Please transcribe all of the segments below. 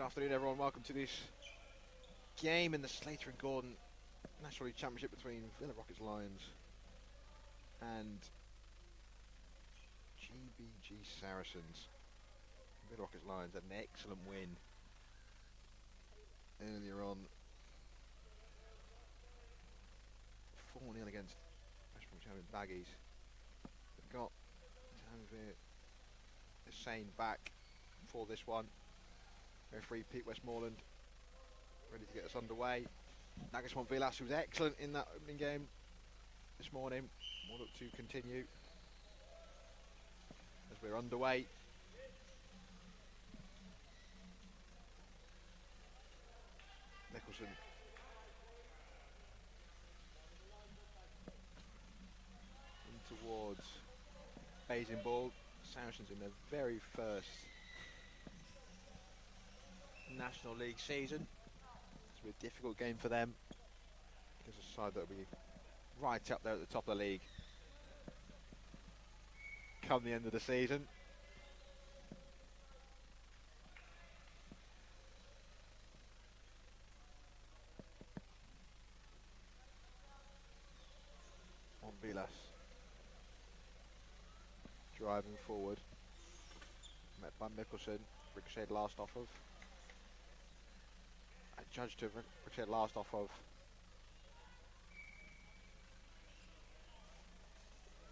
afternoon, everyone. Welcome to this game in the Slater Gordon National League Championship between Villa Rockets Lions and GBG Saracens. Villa Rockets Lions had an excellent win earlier on, 4-0 against National Champion Baggies. They've got Tanvir Hussain back for this one. Referee Pete Westmoreland ready to get us underway. Nagelsmann Vilas, who was excellent in that opening game this morning, will look to continue as we're underway. Nicholson in towards Basing ball. Saracens in their very first National League season. It's a difficult game for them because it's a side that will be right up there at the top of the league come the end of the season. On Vilas driving forward, met by Mickelson, ricocheted last off of. Judged to have ricocheted last off of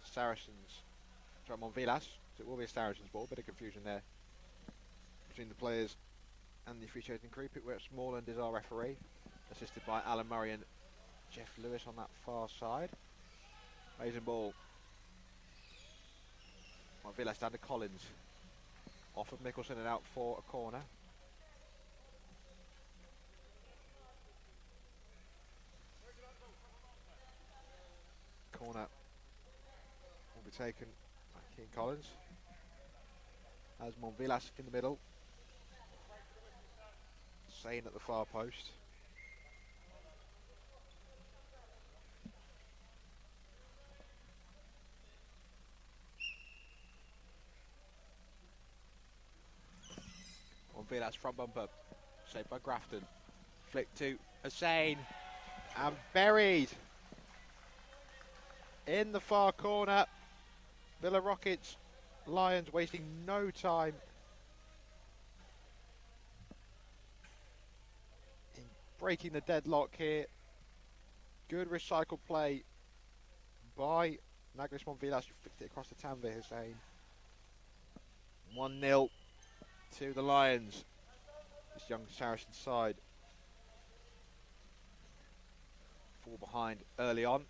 Saracens. From on Vilas, so it will be a Saracens ball. Bit of confusion there between the players and the officiating crew. Pete Westmoreland is our referee, assisted by Alan Murray and Jeff Lewis on that far side. Amazing ball. On Vilas down to Collins. Off of Mickelson and out for a corner. Corner will be taken by King Collins. As Monvilas in the middle. Sane at the far post. Monvilas front bumper. Saved by Grafton. Flick to Hussain. And buried. In the far corner, Villa Rockets Lions wasting no time in breaking the deadlock here. Good recycled play by Nagelsmann Vilas, who flicked it across the Tanvir Hussain. 1-0 to the Lions. This young Saracen side fall behind early on.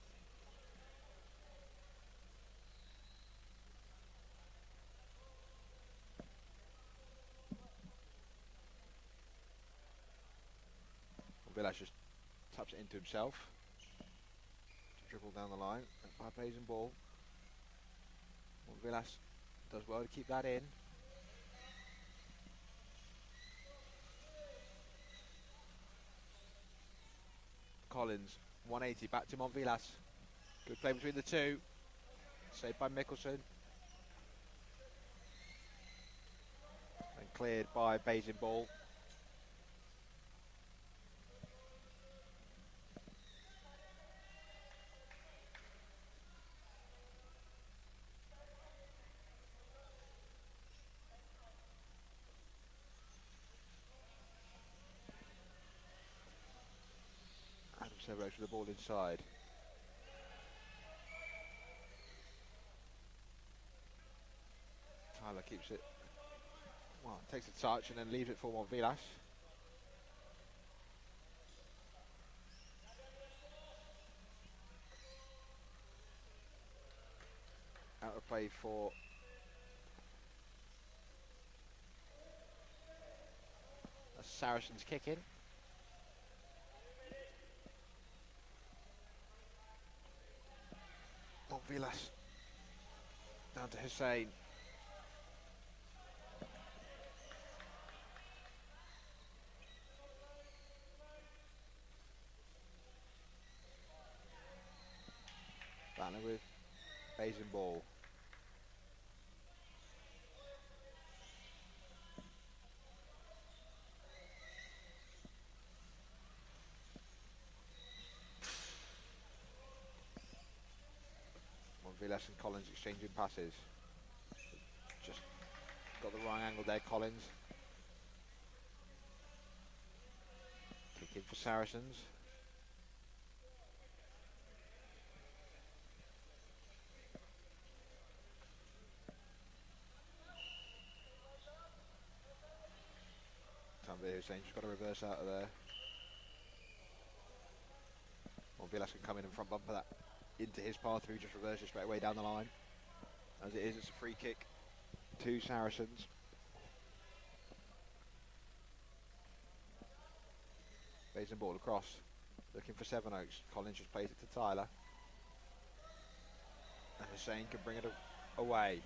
Vilas just taps it into himself to dribble down the line. And by Basing ball. Vilas does well to keep that in. Collins, 180, back to Monvilas. Good play between the two. Saved by Mickelson. And cleared by Basing ball. Severo to the ball inside. Tyler keeps it. Well, takes a touch and then leaves it for Monvilas. Out of play for a Saracens kick in. Vilas down to Hussain. Battling with Basing ball. Monvilas and Collins exchanging passes. Just got the wrong angle there, Collins. Kick in for Saracens. Tanvir Hussain just got to reverse out of there. Monvilas can come in and front bumper that into his path through, just reverses straight away down the line. As it is, it's a free kick to Saracens. Basin ball across, looking for Sevenoaks. Collins just plays it to Tyler. And Hussain can bring it away.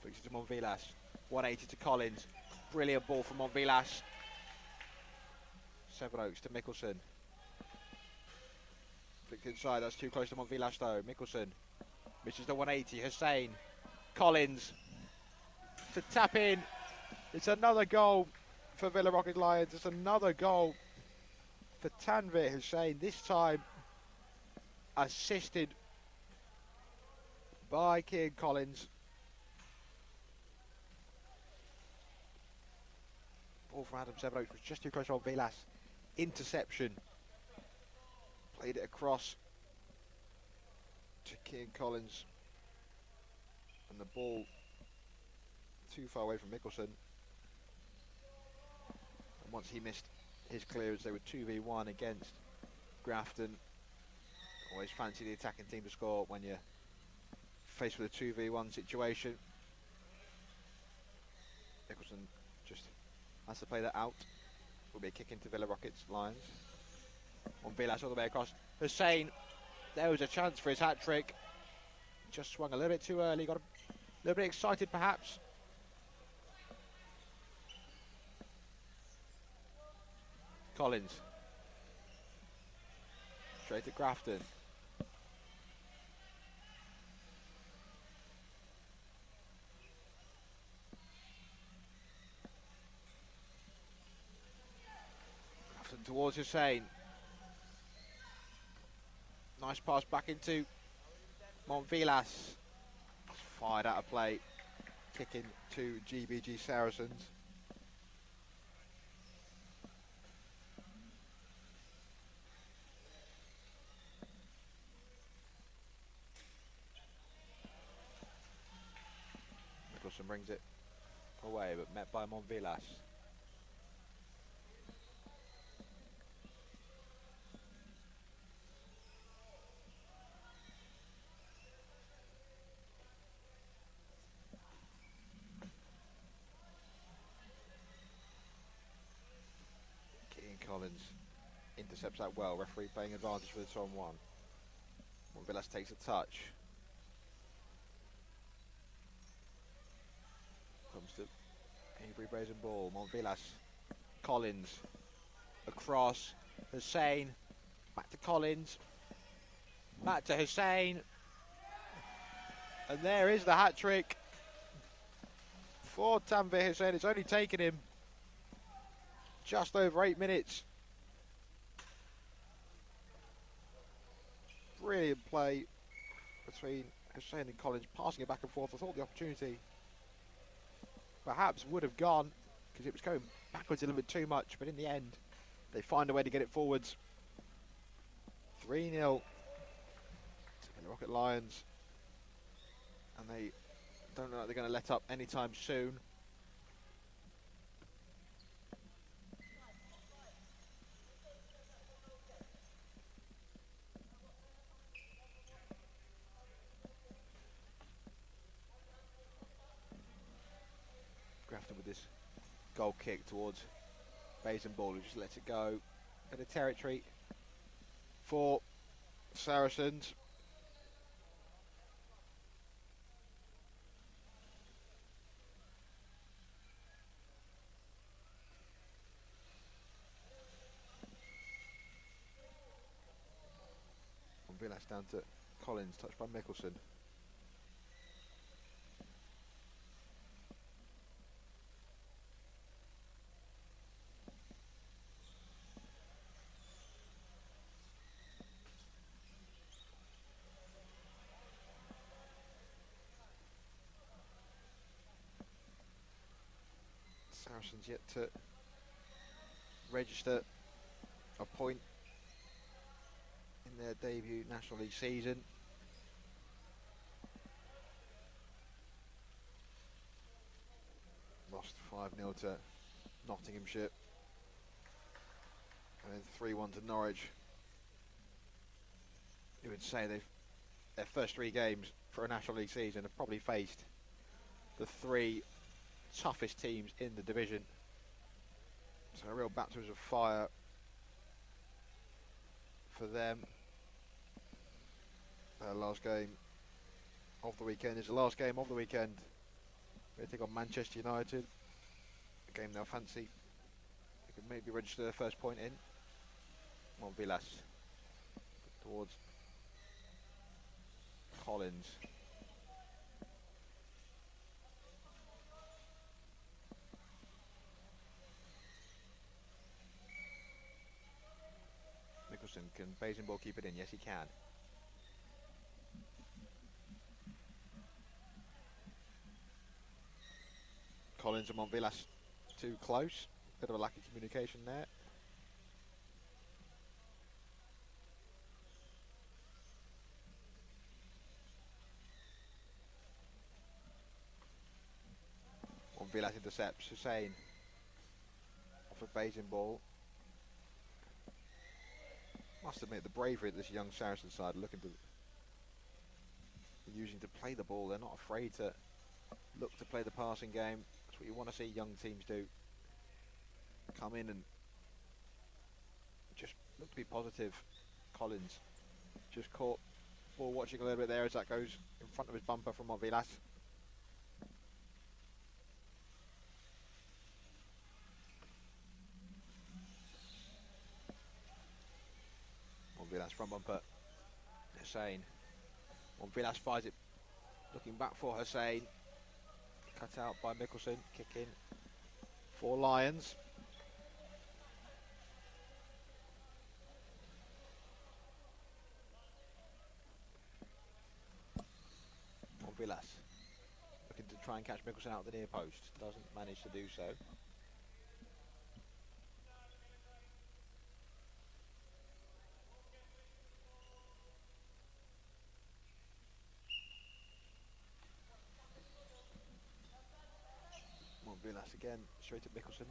Flicks it to Monvilas. 180 to Collins. Brilliant ball from Monvilas. Sevenoaks to Mickelson. Flicked inside, that's too close to Monvilas though. Mickelson misses the 180. Hussain. Collins to tap in. It's another goal for Villa Rocket Lions. It's another goal for Tanvir Hussain. This time assisted by Kean Collins. Ball from Adam Sevenoaks was just too close on Vilas. Interception. Played it across to Kean Collins. And the ball too far away from Mickelson. And once he missed his clearance, they were 2v1 against Grafton. Always fancy the attacking team to score when you're faced with a 2v1 situation. Mickelson just has to play that out. Will be a kick into Villa Rockets Lions. On Vilas all the way across. Hussain, there was a chance for his hat-trick. Just swung a little bit too early, got a little bit excited perhaps. Collins. Straight to Grafton. Grafton towards Hussain. Nice pass back into Monvilas. Fired out of play. Kicking to GBG Saracens. Mickelson brings it away, but met by Monvilas. Collins intercepts that well. Referee playing advantage for the 2-on-1. Monvilas takes a touch. Comes to Avery Brazen ball. Monvilas. Collins. Across. Hussain. Back to Collins. Back to Hussain. And there is the hat-trick for Tanvir Hussain. It's only taken him just over 8 minutes. Brilliant play between Hussain and Collins, passing it back and forth. I thought the opportunity perhaps would have gone because it was going backwards a little bit too much, but in the end they find a way to get it forwards. 3-0 to the Rocket Lions, and they don't look like they're going to let up anytime soon. Grafton with this goal kick towards Basin Ball, who just lets it go. Bit of territory for Saracens. From Vilas down to Collins, touched by Mickelson. Saracens yet to register a point in their debut National League season. Lost 5-0 to Nottinghamshire and then 3-1 to Norwich. You would say their first 3 games for a National League season have probably faced the 3 toughest teams in the division. So a real baptism of fire for them. Last game of the weekend is the last game of the weekend. They take on Manchester United, a game they'll fancy. They could maybe register their first point in. Villas towards Collins. Mickelson, can Basinball keep it in? Yes, he can. Collins and Montvillas too close. Bit of a lack of communication there. Montvillas intercepts Hussein off a Basinball. Must admit the bravery that this young Saracen side looking to using to play the ball. They're not afraid to look to play the passing game. That's what you want to see young teams do. Come in and just look to be positive. Collins just caught ball watching a little bit there as that goes in front of his bumper from Montvillas. Montvillas front bumper. Hussein. Montvillas fires it, looking back for Hussein. Cut out by Mickelson. Kick in for Lions. Montvillas looking to try and catch Mickelson out the near post. Doesn't manage to do so. Montvillas again, straight at Mickelson.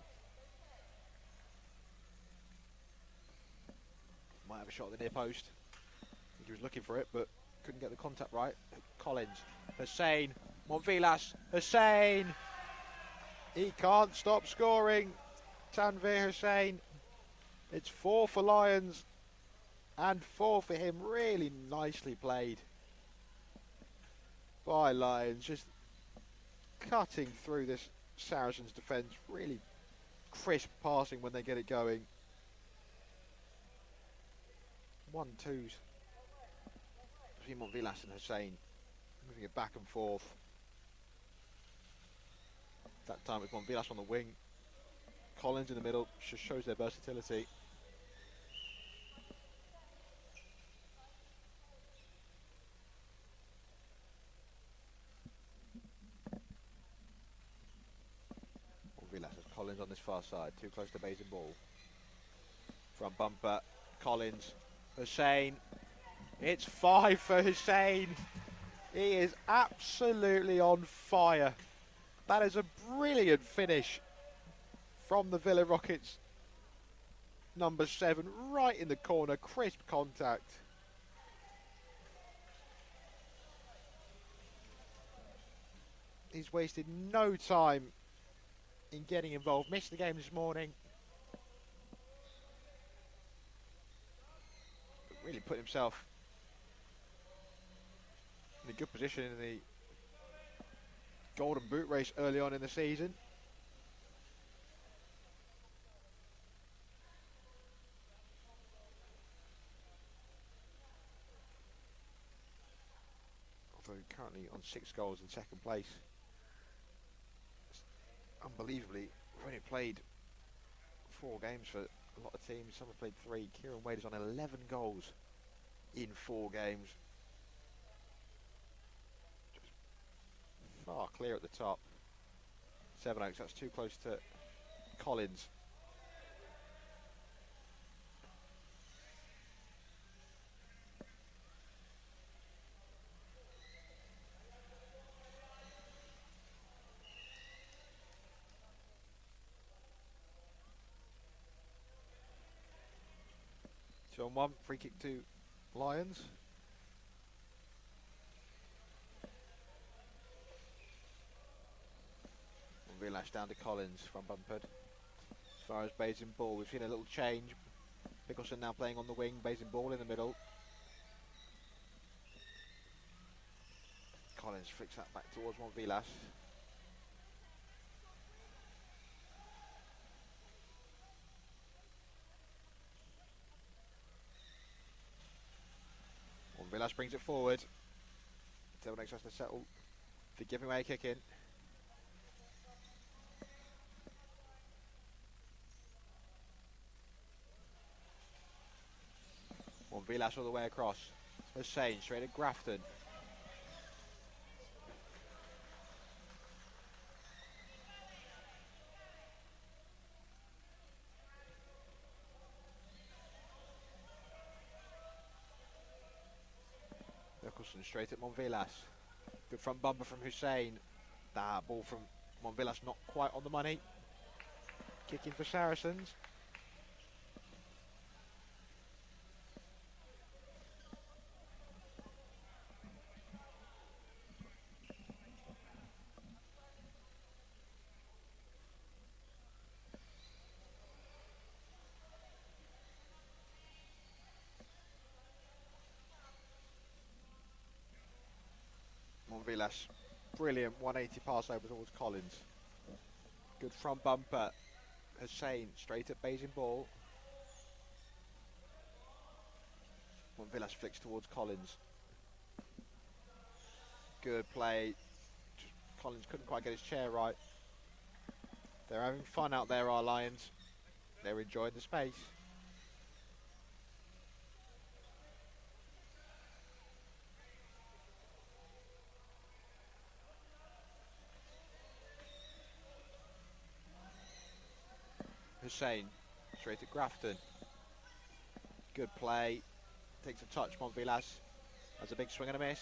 Might have a shot at the near post. I think he was looking for it, but couldn't get the contact right. Collins, Hussein, Montvillas, Hussein! He can't stop scoring. Tanvir Hussein. It's 4 for Lions and 4 for him. Really nicely played by Lions. Just cutting through this Saracens defence. Really crisp passing when they get it going. 1-2s between Montvillas and Hussein, moving it back and forth. That time it's Montvillas on the wing. Collins in the middle, just shows their versatility. Montvillas has Collins on this far side, too close to Basinball. Front bumper, Collins, Hussein. It's 5 for Hussein. He is absolutely on fire. That is a brilliant finish from the Villa Rockets. Number 7, right in the corner, crisp contact. He's wasted no time in getting involved. Missed the game this morning. But really put himself in a good position in the Golden Boot race early on in the season. Although currently on 6 goals in second place. Unbelievably, we've only played 4 games for a lot of teams. Some have played 3. Kieran Wade is on 11 goals in 4 games. Just far clear at the top. 7 Oaks, that's too close to Collins. Two on one, free kick to Lions. Vilash down to Collins from Bumpered. As far as Basin ball, we've seen a little change. Mickelson now playing on the wing, Basin ball in the middle. Collins flicks that back towards Vilash. Vilash brings it forward. Telnex has to settle for giving away a kick in. Vilash all the way across. Hussein straight at Grafton. Nicholson straight at Monvilas. Good front bumper from Hussein. That ball from Monvilas not quite on the money. Kicking for Saracens. Monvilas, brilliant 180 pass over towards Collins. Good front bumper. Hussein straight at Basin ball. Monvilas flicks towards Collins. Good play. Collins couldn't quite get his chair right. They're having fun out there, our Lions. They're enjoying the space. Hussein straight at Grafton. Good play. Takes a touch, Monvilas. Has a big swing and a miss.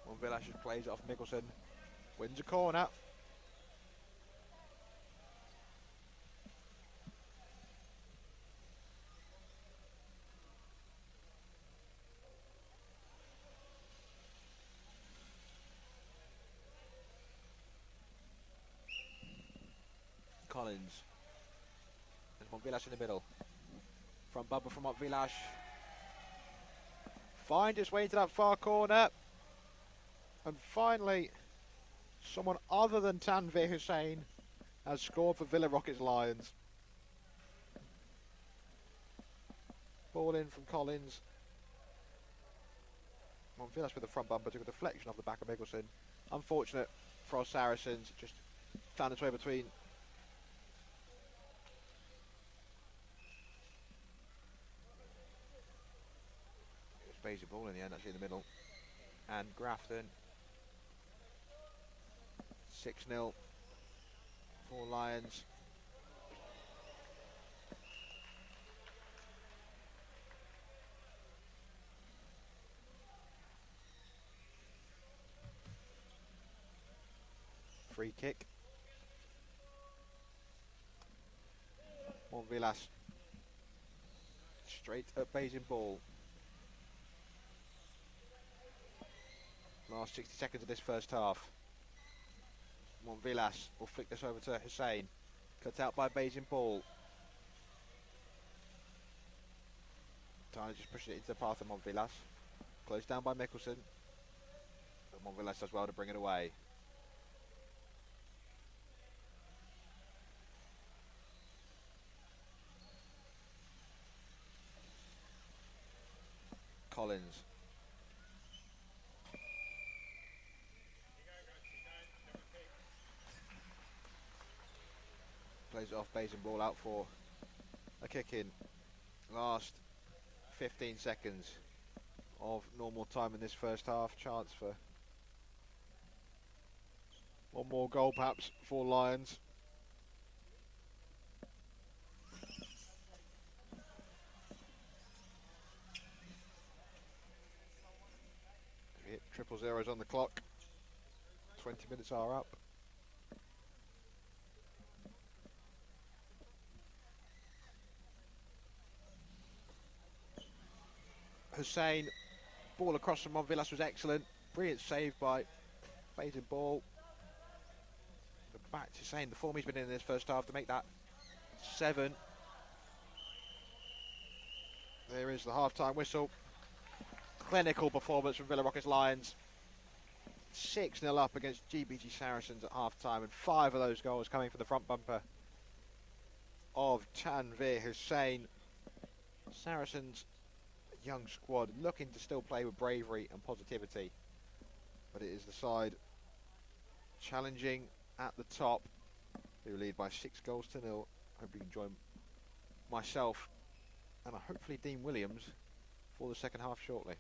Monvilas just plays it off Mickelson. Wins a corner. Collins. And Monvilas in the middle. From Bubba from Monvilas. Find his way into that far corner. And finally, someone other than Tanvir Hussein has scored for Villa Rockets Lions. Ball in from Collins. Monvilas with the front bumper took a deflection off the back of Mickelson. Unfortunate for our Saracens, just found its way between. It was Basie ball in the end, actually in the middle. And Grafton. 6-0 for Lions. Free kick. Monvilas straight at Basin ball. Last 60 seconds of this first half. Monvilas will flick this over to Hussein. Cut out by Basin ball. Tyler just pushing it into the path of Monvilas. Closed down by Mickelson. But Monvilas does well to bring it away. Collins. Plays it off Basin ball out for a kick in. Last 15 seconds of normal time in this first half. Chance for one more goal perhaps for Lions. Hit triple zeros on the clock. 20 minutes are up. Hussein, ball across from Monvillas was excellent. Brilliant save by Fading ball. But back to Hussein, the form he's been in this first half to make that 7. There is the half-time whistle. Clinical performance from Villa Rockets Lions. 6-0 up against GBG Saracens at half-time, and 5 of those goals coming from the front bumper of Tanvir Hussein. Saracens, a young squad, looking to still play with bravery and positivity, but it is the side challenging at the top who lead by 6 goals to 0. Hope you can join myself and hopefully Dean Williams for the second half shortly.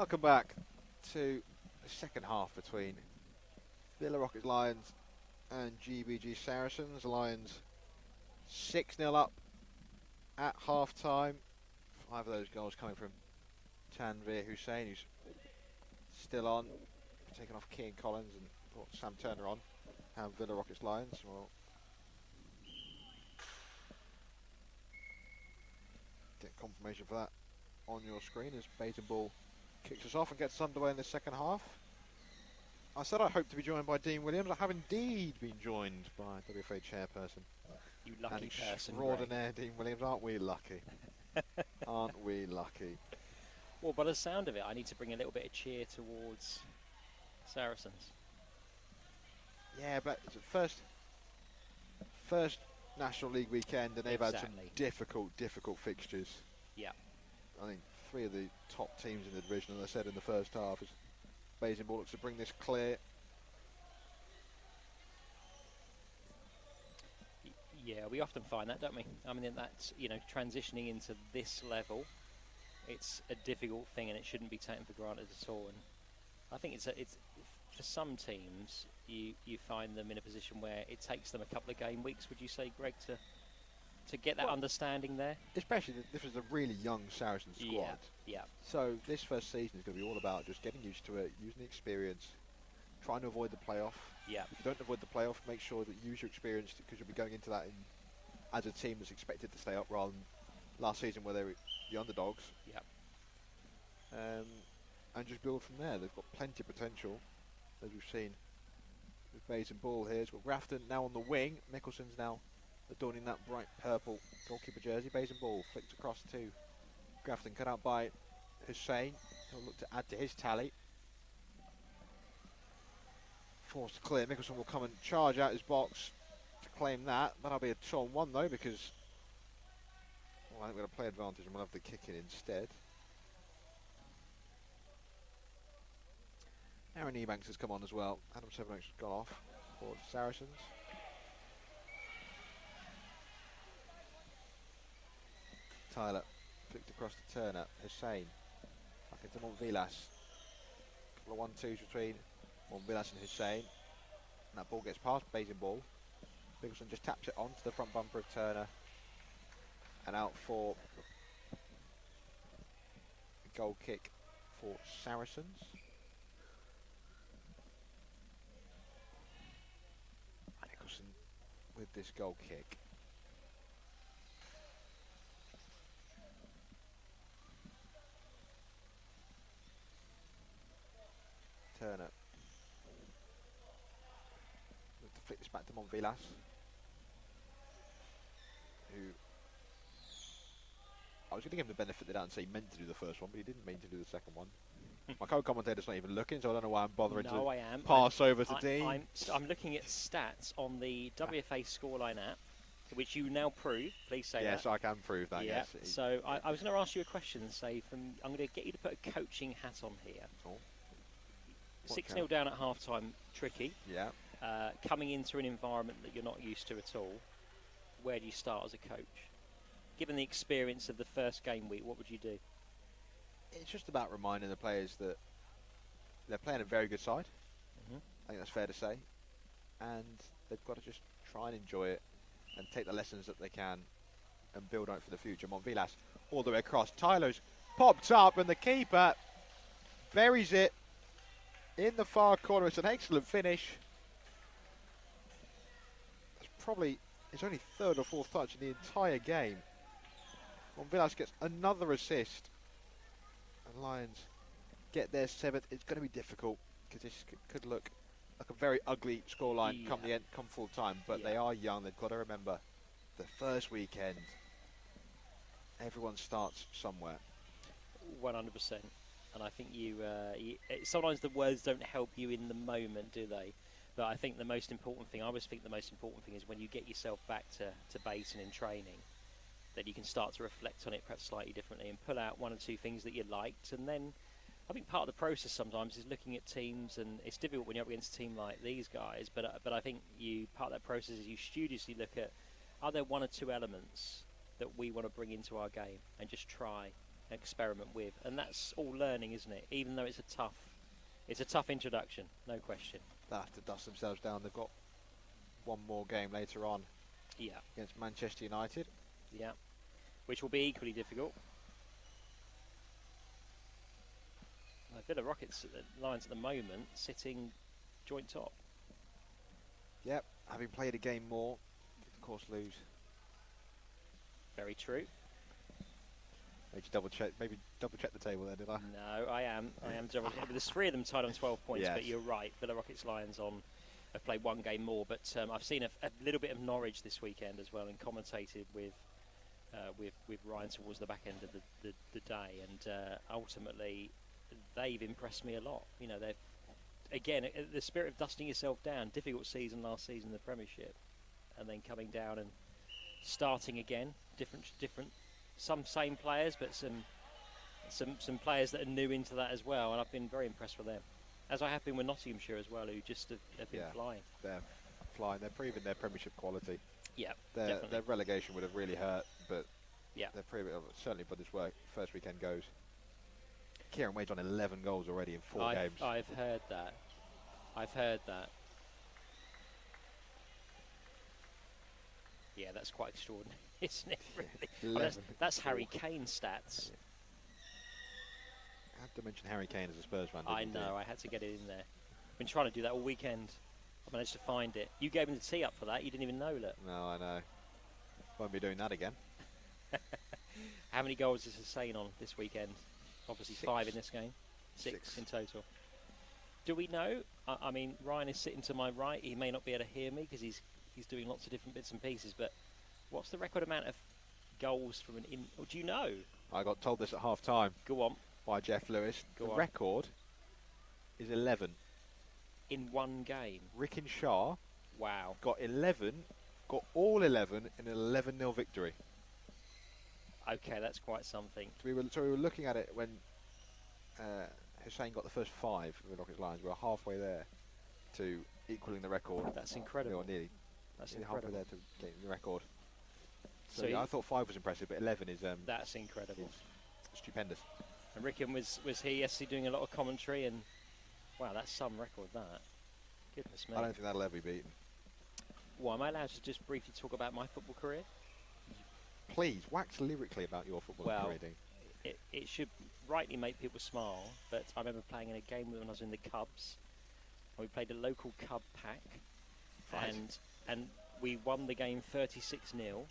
Welcome back to the second half between Villa Rockets Lions and GBG Saracens. Lions 6-0 up at half time. 5 of those goals coming from Tanvir Hussain, who's still on, taking off Keane Collins and brought Sam Turner on. And Villa Rockets Lions. Well, get confirmation for that on your screen as Baton Ball kicks us off and gets us underway in the second half. I said I hope to be joined by Dean Williams. I have indeed been joined by WFA chairperson. You lucky person, extraordinaire Dean Williams. Aren't we lucky? Aren't we lucky? Well, by the sound of it, I need to bring a little bit of cheer towards Saracens. Yeah, but it's the first National League weekend, and they've had some difficult fixtures. Yeah. I think 3 of the top teams in the division, as I said in the first half, as Basin Ball looks to bring this clear. Yeah, we often find that, don't we? I mean, that's, you know, transitioning into this level, it's a difficult thing, and it shouldn't be taken for granted at all. And I think it's for some teams, you find them in a position where it takes them a couple of game weeks. Would you say, Greg, to get that understanding there? Especially this was a really young Saracen squad. Yeah. So this first season is going to be all about just getting used to it, using the experience, trying to avoid the playoff. Yeah. If you don't avoid the playoff, make sure that you use your experience, because you'll be going into that as a team that's expected to stay up, rather than last season where they were the underdogs. Yeah. And just build from there. They've got plenty of potential, as we've seen with Basin Ball here. It's got Grafton now on the wing. Mickelson's now adorning that bright purple goalkeeper jersey. Basin Ball flicked across to Grafton, cut out by Hussain. He'll look to add to his tally. Forced to clear. Mickelson will come and charge out his box to claim that. That'll be a 2-on-1 though, because I think we're going to play advantage and we'll have the kick in instead. Aaron Ebanks has come on as well. Adam Sevenoaks has gone off for Saracens. Tyler flicked across to Turner. Hussain back into Montvillas. Couple of 1-2s between Montvillas and Hussain. And that ball gets past Basin Ball. Mickelson just taps it onto the front bumper of Turner. And out for a goal kick for Saracens. Mickelson with this goal kick. Turner. Look to flick this back to Montvillas, who I was going to give him the benefit of the doubt and say he meant to do the first one, but he didn't mean to do the second one. My co-commentator's not even looking, so I don't know why I'm bothering to pass over to Dean. I'm looking at stats on the WFA scoreline app, which you now prove. Please say that. Yes, I can prove that, yeah. Yes. So I was going to ask you a question, say, I'm going to get you to put a coaching hat on here. Oh. 6-0 down at half-time, tricky. Yeah. Coming into an environment that you're not used to at all, where do you start as a coach? Given the experience of the first game week, what would you do? It's just about reminding the players that they're playing a very good side. I think that's fair to say. And they've got to just try and enjoy it and take the lessons that they can and build on it for the future. Montvillas all the way across. Tyler's popped up and the keeper buries it in the far corner. It's an excellent finish. It's probably his only third or fourth touch in the entire game. Montvillas gets another assist. And Lions get their 7th. It's going to be difficult because this could look like a very ugly scoreline come the end, come full time. But they are young. They've got to remember the first weekend. Everyone starts somewhere. 100%. And I think sometimes the words don't help you in the moment, do they? But I think the most important thing, I always think the most important thing is when you get yourself back to Basin in training, that you can start to reflect on it perhaps slightly differently and pull out 1 or 2 things that you liked. And then I think part of the process sometimes is looking at teams, and it's difficult when you're up against a team like these guys, but I think part of that process is you studiously look at, are there 1 or 2 elements that we want to bring into our game and just try experiment with, and that's all learning, isn't it? Even though it's a tough introduction, no question. They'll have to dust themselves down. They've got one more game later on. Yeah. Against Manchester United. Yeah. Which will be equally difficult. Villa Rockets Lions at the moment sitting joint top. Yep, having played a game more, of course lose. Very true. Maybe double check the table there, did I? No, I am double checking. There's 3 of them tied on 12 points, Yes. but you're right. Villa Rockets Lions have played one game more, but I've seen a little bit of Norwich this weekend as well, and commentated with Ryan towards the back end of the day, and ultimately they've impressed me a lot. You know, they've again the spirit of dusting yourself down. Difficult season last season in the Premiership, and then coming down and starting again. Different. Some same players, but some players that are new into that as well, and I've been very impressed with them, as I have been with Nottinghamshire as well, who just have been flying. They're flying. They're proving their Premiership quality. Yeah, their relegation would have really hurt, but yeah, they're proving certainly. But this first weekend goes. Kieran Wade's on 11 goals already in 4 games. I've heard that. Yeah, that's quite extraordinary, isn't it? Really? That's Harry Kane stats. Yeah. I have to mention Harry Kane as a Spurs fan. I know, I had to get it in there. Been trying to do that all weekend. I managed to find it. You gave him the tee up for that. You didn't even know that. No, I know. Won't be doing that again. How many goals is Hussein on this weekend? Obviously 6. 5 in this game. 6 in total. Do we know? I mean, Ryan is sitting to my right. He may not be able to hear me because he's doing lots of different bits and pieces. But what's the record amount of goals from an in? Oh, do you know? I got told this at half time. Go on. By Jeff Lewis. Go the on. record is 11. In one game. Rick Shaw. Wow. Got 11. Got all 11 in an 11-0 victory. Okay, that's quite something. So we were looking at it when Hussein got the first 5 of the Rockets Lions. We were halfway there to equaling the record. That's incredible. Or nearly. That's nearly incredible. halfway there to getting the record. So yeah, I thought 5 was impressive, but 11 is that's incredible. Stupendous. And Ricken was here yesterday doing a lot of commentary, and wow, that's some record, that. Goodness me. I don't think that'll ever be beaten. Well, am I allowed to just briefly talk about my football career? Please, wax lyrically about your football career, Dean. It should rightly make people smile, but I remember playing in a game when I was in the Cubs, and we played a local Cub pack, Right. and we won the game 36-0,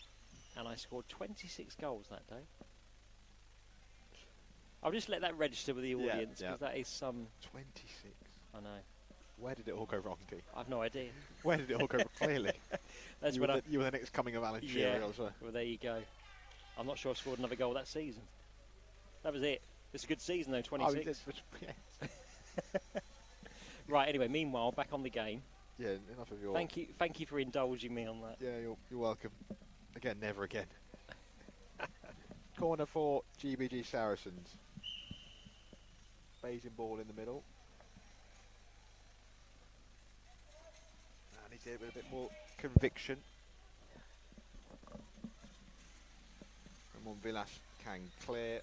and I scored 26 goals that day. I'll just let that register with the audience, because that is some... 26. I know. Where did it all go wrong, Dean? I've no idea. Where did it all go wrong? Clearly. That's you when you were the next coming of Alan Shearer. Well, there you go. I'm not sure I scored another goal that season. That was it. It's a good season, though, 26. Right, anyway, meanwhile, back on the game. Yeah, enough of your... Thank you for indulging me on that. Yeah, you're welcome. Again, never again. Corner for GBG Saracens. Basing ball in the middle. And he's here with a bit more conviction. Ramon Villas can clear.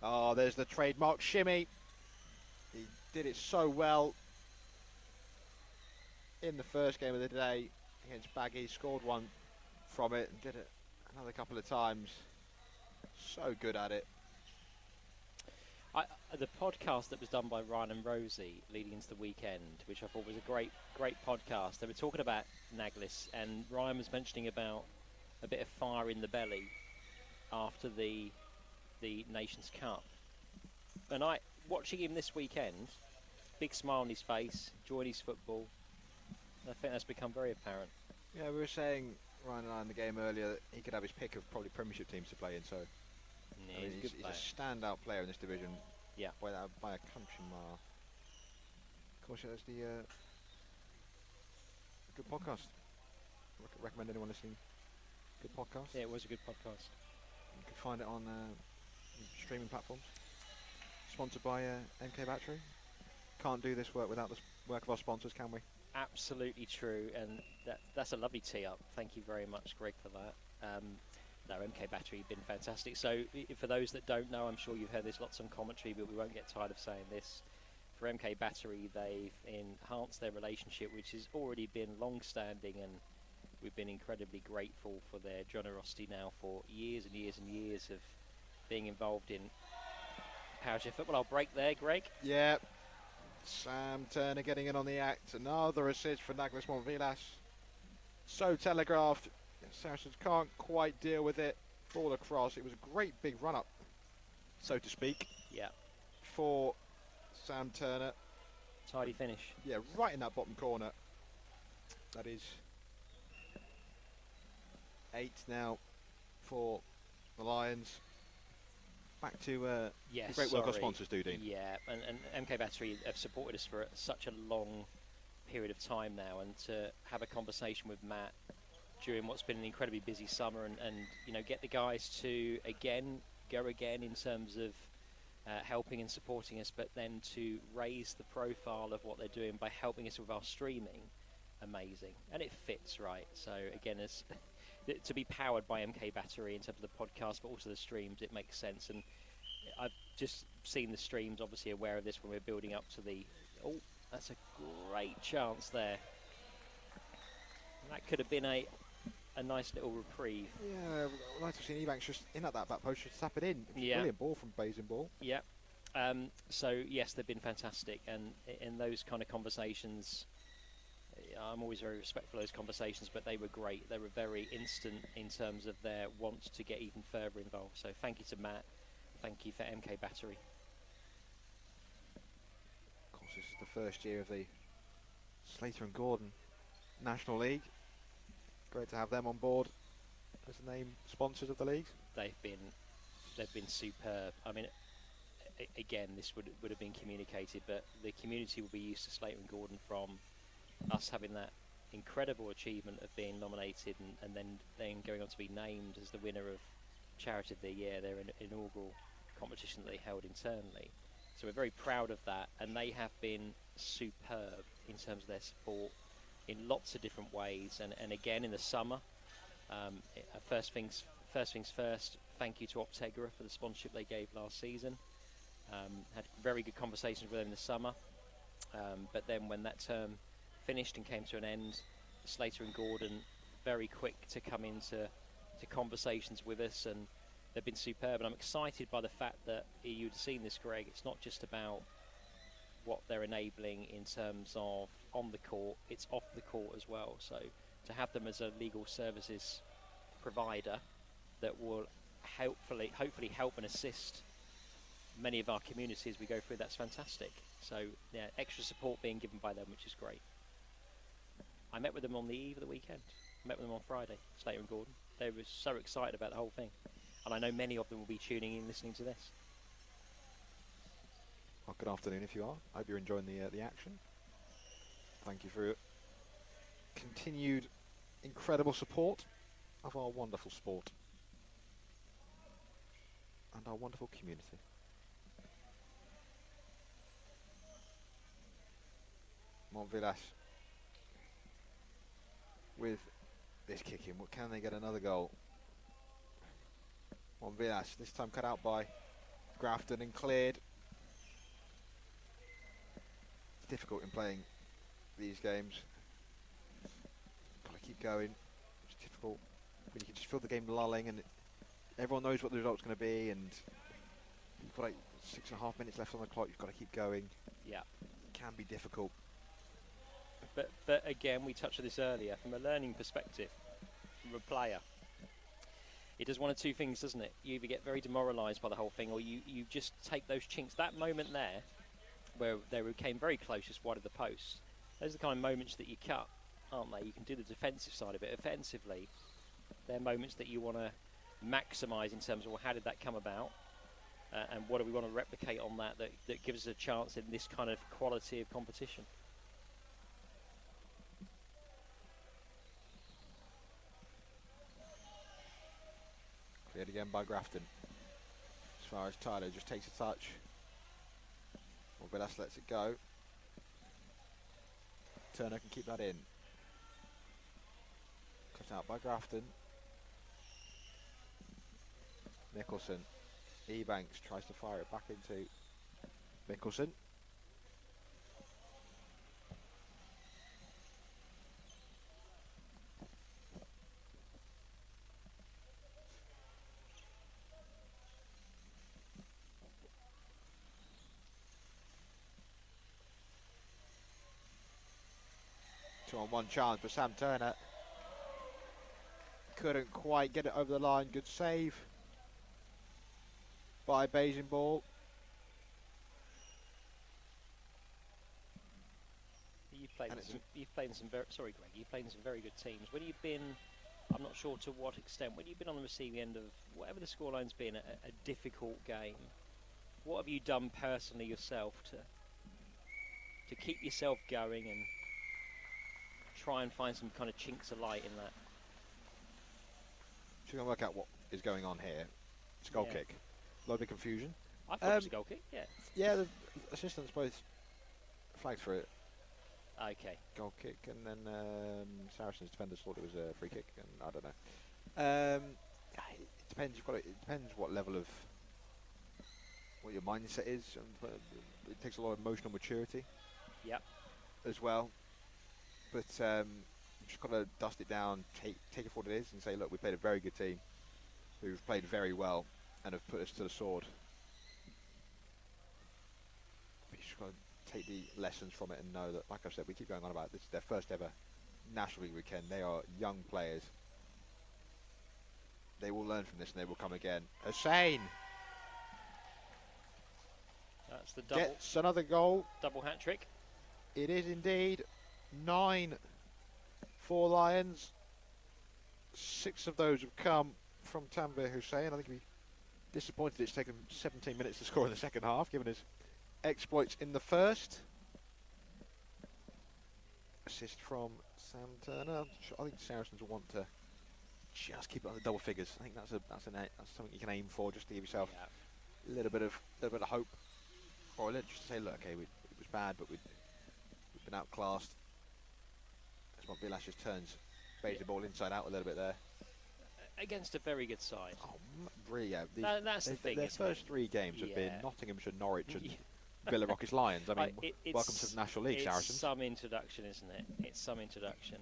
Oh, there's the trademark shimmy. He did it so well in the first game of the day against Baggy. Scored one from it and did it another couple of times. So good at it. The podcast that was done by Ryan and Rosie leading into the weekend, which I thought was a great podcast. They were talking about Naglis, and Ryan was mentioning about a bit of fire in the belly after the Nations Cup. And watching him this weekend, big smile on his face, enjoying his football. I think that's become very apparent. Yeah, we were saying, Ryan and I in the game earlier, that he could have his pick of probably Premiership teams to play in. So Yeah, I mean, he's a standout player in this division. Yeah. By a country mile. Of course, that's the good podcast. Recommend anyone listening. Good podcast. Yeah, it was a good podcast. You can find it on streaming platforms. Sponsored by MK Battery. Can't do this work without the work of our sponsors, can we? Absolutely true, and that's a lovely tee up. Thank you very much, Greg, for that. No, MK Battery have been fantastic. So for those that don't know, I'm sure you've heard this lots on commentary, but we won't get tired of saying this. For MK Battery, they've enhanced their relationship, which has already been long-standing, and we've been incredibly grateful for their generosity now for years and years and years of being involved in Powerchair Football. I'll break there, Greg. Yeah. Sam Turner getting in on the act. Another assist for Douglas Montvillas. So telegraphed. Saracens can't quite deal with it. Ball across. It was a great big run-up, so to speak. Yeah. For Sam Turner. Tidy finish. Yeah, right in that bottom corner. That is 8 now for the Lions. Back to yes, the great work our sorry. sponsors do, Dean. Yeah, and MK Battery have supported us for such a long period of time now, and to have a conversation with Matt during what's been an incredibly busy summer, and you know, get the guys to go again in terms of helping and supporting us, but then to raise the profile of what they're doing by helping us with our streaming, amazing, and it fits right. So again, as to be powered by MK Battery in terms of the podcast, but also the streams, it makes sense. And I've just seen the streams, obviously aware of this when we're building up to the. Oh, that's a great chance there. That could have been a nice little reprieve. Yeah, I'd like to see Ebanks just in at that back post, just tap it in. Yeah. Brilliant ball from Basinball. Yeah. So yes, they've been fantastic, and in those kind of conversations, I'm always very respectful of those conversations, but they were great. They were very instant in terms of their want to get even further involved. So thank you to Matt. Thank you for MK Battery. Of course, this is the first year of the Slater and Gordon National League. Great to have them on board as the name sponsors of the leagues. They've been superb. I mean, again, this would have been communicated, but the community will be used to Slater and Gordon from us having that incredible achievement of being nominated and then going on to be named as the winner of Charity of the Year, their inaugural competition that they held internally. So we're very proud of that, and they have been superb in terms of their support in lots of different ways. And again, in the summer, first things first, thank you to Optegra for the sponsorship they gave last season. Had very good conversations with them in the summer, but then when that term finished and came to an end, Slater and Gordon very quick to come into conversations with us, and they've been superb. And I'm excited by the fact that you'd seen this, Greg. It's not just about what they're enabling in terms of on the court, it's off the court as well. So to have them as a legal services provider that will hopefully help and assist many of our communities as we go through, that's fantastic. So yeah, extra support being given by them, which is great. I met with them on the eve of the weekend. I met with them on Friday, Slater and Gordon. They were so excited about the whole thing. And I know many of them will be tuning in, listening to this. Well, good afternoon if you are. I hope you're enjoying the action. Thank you for your continued incredible support of our wonderful sport and our wonderful community. Montvillas with this kick in. Can they get another goal? Montvillas, this time cut out by Grafton and cleared. It's difficult in playing these games. Got to keep going. It's difficult when you can just feel the game lulling and everyone knows what the result's going to be, and you've got like 6.5 minutes left on the clock. You've got to keep going. Yeah, it can be difficult. But again, we touched on this earlier, from a learning perspective, from a player, it does one of two things, doesn't it? You either get very demoralised by the whole thing, or you just take those chinks. That moment there, where they came very close, just wide of the post, those are the kind of moments that you cut, aren't they? You can do the defensive side of it. Offensively, they're moments that you want to maximise in terms of, well, how did that come about? And what do we want to replicate on that gives us a chance in this kind of quality of competition? Cleared again by Grafton. As far as Tyler just takes a touch. Montvillas lets it go. Turner can keep that in. Cut out by Grafton. Nicholson. Ebanks tries to fire it back into Mickelson. Two-on-one chance, but Sam Turner couldn't quite get it over the line. Good save by Ball. You've played in some very, sorry Greg, you've played in some very good teams. When you've been, I'm not sure to what extent, when you've been on the receiving end of whatever the scoreline's been, a difficult game, what have you done personally yourself to keep yourself going and try and find some kind of chinks of light in that? Just going to work out what is going on here. It's a goal kick. A lot of confusion. I thought it was a goal kick, yeah. Yeah, the assistants both flagged for it. Okay. Goal kick, and then Saracens defenders thought it was a free kick, and I don't know. It depends. It depends what level of what your mindset is, and it takes a lot of emotional maturity. Yep. As well, but you've just got to dust it down, take it for what it is, and say, look, we played a very good team, who've played very well, and have put us to the sword. But you just got to take the lessons from it and know that, like I said, we keep going on about this is their first ever National League weekend. They are young players. They will learn from this and they will come again. Hussein That's the double. Gets another goal. Double hat trick. It is indeed 9 for Lions. 6 of those have come from Tanvir Hussein. I think he'll be disappointed it's taken 17 minutes to score in the second half, given his exploits in the first. Assist from Sam Turner. I think Saracens will want to just keep it on the double figures. I think that's something you can aim for, just to give yourself a little bit of hope, or just to say, look, okay, it was bad, but we've been outclassed. As Montvillas just turns, bays the ball inside out a little bit there. Against a very good side. Oh, really? Yeah. That's the thing. Their first 3 games have been Nottinghamshire, Norwich, and Villa Rockets Lions. I mean, welcome to the National League, Saracens. It's some introduction, isn't it? It's some introduction.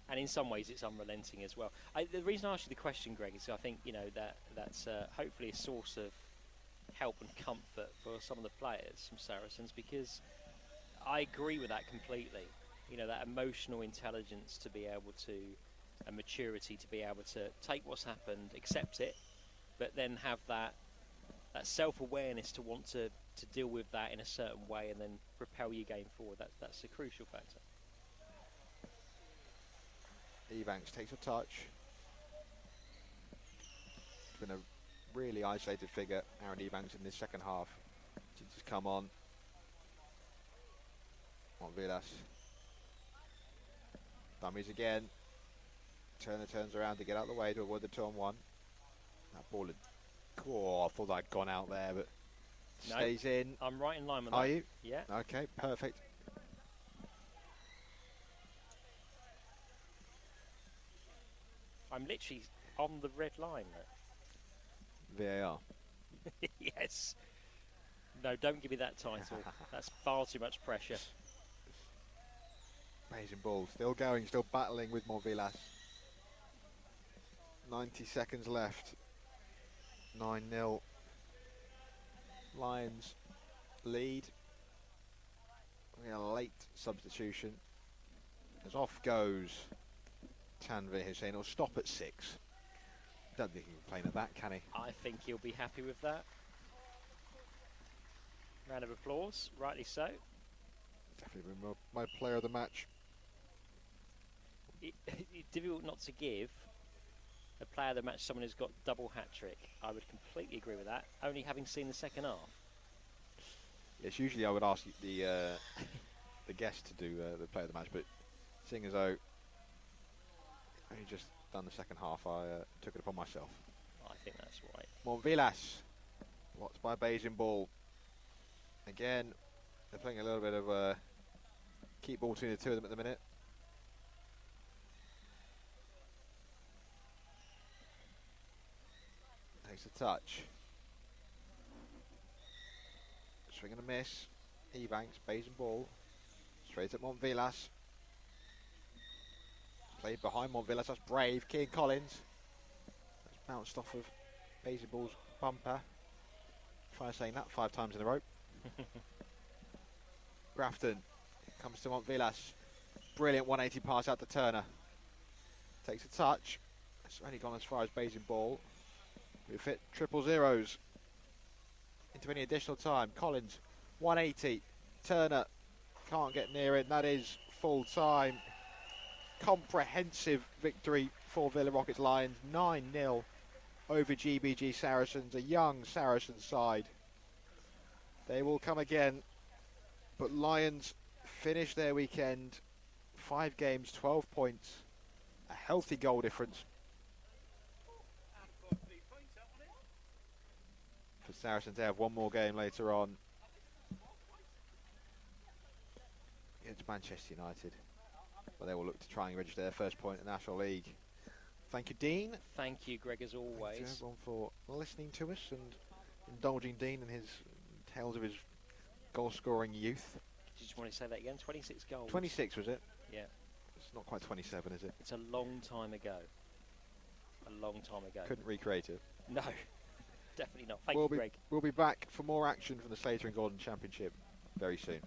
And in some ways, it's unrelenting as well. The reason I asked you the question, Greg, is I think that's hopefully a source of help and comfort for some of the players from Saracens, because I agree with that completely. That emotional intelligence to be able to, and maturity to be able to take what's happened, accept it, but then have that self-awareness to want to deal with that in a certain way and then propel your game forward. That's a crucial factor. Ebanks takes a touch. It's been a really isolated figure, Aaron Ebanks, in this second half. He's just come on. Montvillas. Dummies again. Turner turns around to get out of the way to avoid the 2-on-1. That ball had... Oh, I thought I'd gone out there, but stays in. I'm right in line with that. Are you? Yeah. Okay, perfect. I'm literally on the red line. VAR. Yes. No, don't give me that title. That's far too much pressure. Amazing ball. Still going, still battling with Montvillas. 90 seconds left. 9-0. Lions lead. A late substitution. As off goes Tanvir Hussein. He'll stop at 6. Don't think he can complain at that, can he? I think he'll be happy with that. Round of applause, rightly so. Definitely been my player of the match. It's difficult not to give a player of the match someone who's got double hat trick. I would completely agree with that, only having seen the second half. Yes, usually I would ask the guest to do the player of the match, but seeing as though I only just done the second half, I took it upon myself. I think that's right. Montvillas, blocked by Ball. Again, they're playing a little bit of keep ball between the two of them at the minute. Takes takes a touch. Swing and a miss. Ebanks, Bays and ball. Straight at Montvillas. Played behind Montvillas, that's brave. Keane Collins. That's bounced off of Bays and ball's bumper. Try saying that 5 times in a row. Grafton comes to Montvillas. Brilliant 180 pass out to Turner. Takes a touch. It's only gone as far as Bays and ball. We've hit 000s into any additional time. Collins, 180. Turner can't get near it. That is full time. Comprehensive victory for Villa Rockets Lions. 9-0 over GBG Saracens. A young Saracens side. They will come again. But Lions finish their weekend. 5 games, 12 points. A healthy goal difference. For Saracens, they have one more game later on against Manchester United, but they will look to try and register their first point in the National League. Thank you, Dean. Thank you, Greg, as always. Thank you, everyone, for listening to us and indulging Dean in his tales of his goal-scoring youth. Did you just want to say that again? 26 goals. 26, was it? Yeah. It's not quite 27, is it? It's a long time ago. A long time ago. Couldn't recreate it. No, definitely not. Thank you, Greg. We'll be back for more action from the Slater and Gordon Championship very soon.